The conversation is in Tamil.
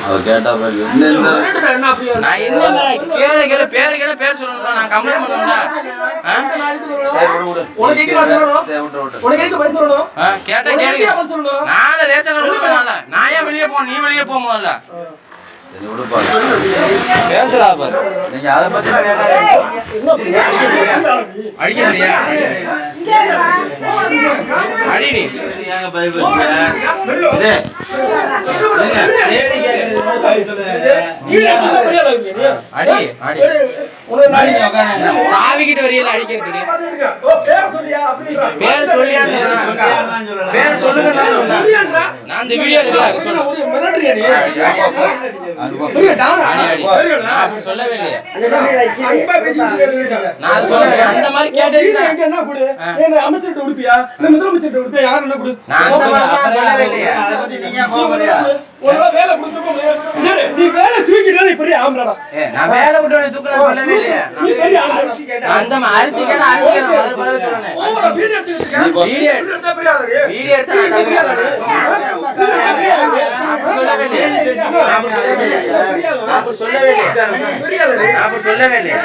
அவர் கேட்டா பேர் பேர் சொல்லணும். நான் கம்ப்ளைண்ட் பண்ணுவேன்டா. கேட்டா கேளுங்க. நானும் ரேஷன் கார்டு நான் ஏன் வெளியே போகணும்? நீ வெளியே போக முதல்ல பேசுறா பாரு. நீங்க அதை பத்தி அடிக்கிறியா? அடி நீ ஆவிக்கிட்ட வரையில அடிக்கிறதுக்கு பேர் சொல்லியா? பேர் சொல்லுங்க. நான் இந்த வீடியோ சொல்லவே இல்லையே. அந்த மாதிரி கேட்டது அமைச்சர்கிட்ட உடுப்பியா? முதலமைச்சர்கிட்ட உடுப்பியா? யாரு என்ன கொடு? நீ வேலை தூக்கிட்டு பெரிய ஆம்பளடா. நான் வேலை விட்டு தூக்குறேன் சொல்லவே இல்லையே. அந்த அரிசிக்கான சொல்லவே இல்லையே.